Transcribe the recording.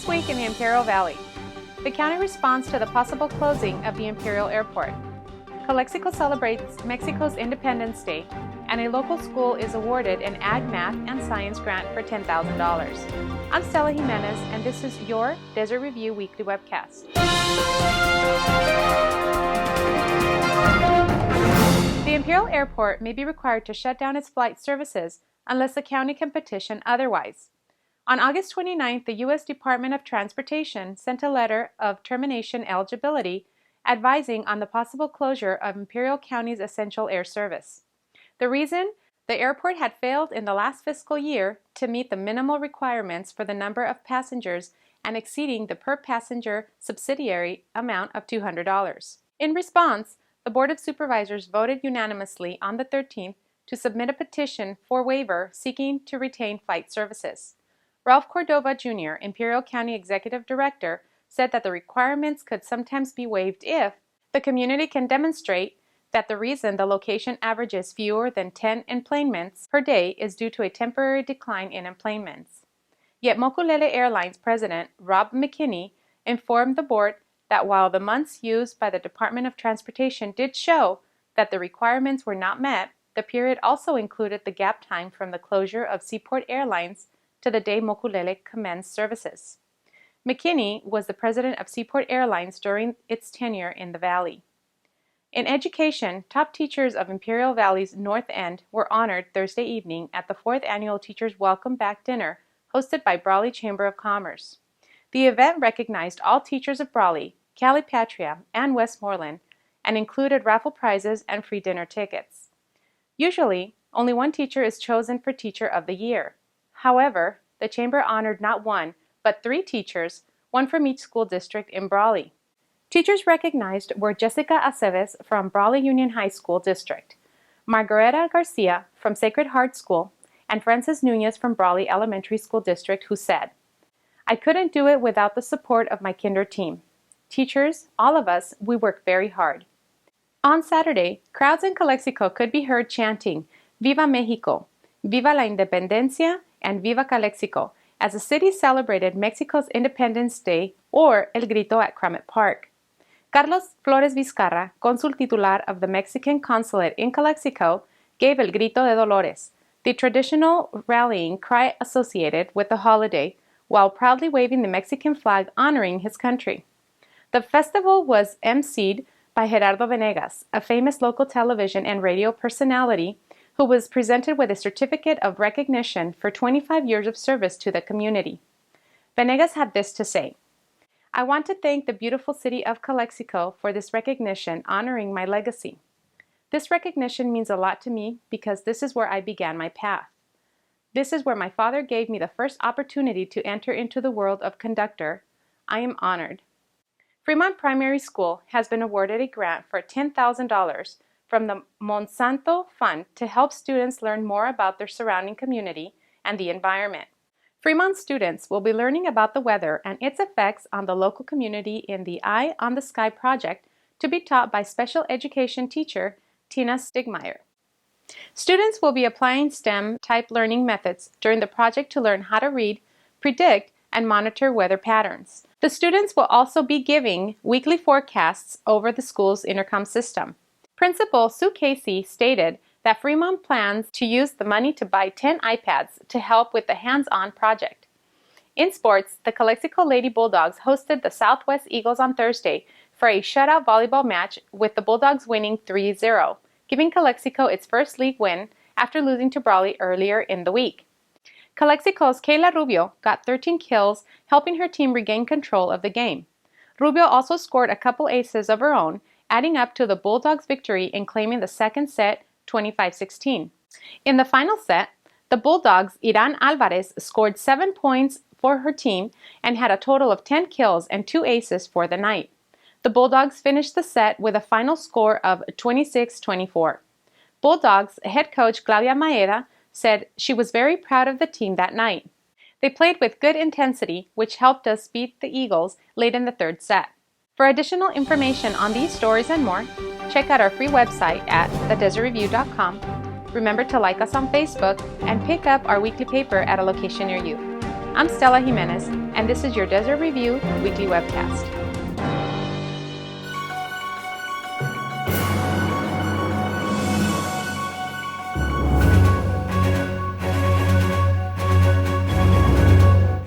This week in the Imperial Valley, the county responds to the possible closing of the Imperial Airport. Calexico celebrates Mexico's Independence Day, and a local school is awarded an Ag Math and Science grant for $10,000. I'm Stella Jimenez, and this is your Desert Review Weekly Webcast. The Imperial Airport may be required to shut down its flight services unless the county can petition otherwise. On August 29th, the U.S. Department of Transportation sent a letter of termination eligibility advising on the possible closure of Imperial County's essential air service. The reason? The airport had failed in the last fiscal year to meet the minimal requirements for the number of passengers and exceeding the per-passenger subsidiary amount of $200. In response, the Board of Supervisors voted unanimously on the 13th to submit a petition for waiver seeking to retain flight services. Ralph Cordova Jr., Imperial County Executive Director, said that the requirements could sometimes be waived if the community can demonstrate that the reason the location averages fewer than 10 enplanements per day is due to a temporary decline in enplanements. Yet Mokulele Airlines President Rob McKinney informed the board that while the months used by the Department of Transportation did show that the requirements were not met, the period also included the gap time from the closure of Seaport Airlines to the day Mokulele commenced services. McKinney was the president of Seaport Airlines during its tenure in the Valley. In education, top teachers of Imperial Valley's North End were honored Thursday evening at the 4th Annual Teachers Welcome Back Dinner hosted by Brawley Chamber of Commerce. The event recognized all teachers of Brawley, Calipatria, and Westmoreland, and included raffle prizes and free dinner tickets. Usually, only one teacher is chosen for Teacher of the Year. However, the Chamber honored not one, but 3 teachers, one from each school district in Brawley. Teachers recognized were Jessica Aceves from Brawley Union High School District, Margareta Garcia from Sacred Heart School, and Frances Nunez from Brawley Elementary School District, who said, "I couldn't do it without the support of my kinder team. Teachers, all of us, we work very hard." On Saturday, crowds in Calexico could be heard chanting, "Viva Mexico, Viva la Independencia, and Viva Calexico," as the city celebrated Mexico's Independence Day, or El Grito at Crummett Park. Carlos Flores Vizcarra, consul titular of the Mexican consulate in Calexico, gave El Grito de Dolores, the traditional rallying cry associated with the holiday, while proudly waving the Mexican flag honoring his country. The festival was emceed by Gerardo Venegas, a famous local television and radio personality who was presented with a certificate of recognition for 25 years of service to the community. Venegas had this to say, "I want to thank the beautiful city of Calexico for this recognition honoring my legacy. This recognition means a lot to me because this is where I began my path. This is where my father gave me the first opportunity to enter into the world of conductor. I am honored." Fremont Primary School has been awarded a grant for $10,000 from the Monsanto Fund to help students learn more about their surrounding community and the environment. Fremont students will be learning about the weather and its effects on the local community in the Eye on the Sky project, to be taught by special education teacher Tina Stigmeyer. Students will be applying STEM-type learning methods during the project to learn how to read, predict, and monitor weather patterns. The students will also be giving weekly forecasts over the school's intercom system. Principal Sue Casey stated that Fremont plans to use the money to buy 10 iPads to help with the hands-on project. In sports, the Calexico Lady Bulldogs hosted the Southwest Eagles on Thursday for a shutout volleyball match, with the Bulldogs winning 3-0, giving Calexico its first league win after losing to Brawley earlier in the week. Calexico's Kayla Rubio got 13 kills, helping her team regain control of the game. Rubio also scored a couple aces of her own, adding up to the Bulldogs' victory in claiming the second set 25-16. In the final set, the Bulldogs' Iran Alvarez scored 7 points for her team and had a total of 10 kills and 2 aces for the night. The Bulldogs finished the set with a final score of 26-24. Bulldogs head coach Claudia Maeda said she was very proud of the team that night. "They played with good intensity, which helped us beat the Eagles late in the third set." For additional information on these stories and more, check out our free website at thedesertreview.com. Remember to like us on Facebook and pick up our weekly paper at a location near you. I'm Stella Jimenez, and this is your Desert Review Weekly Webcast.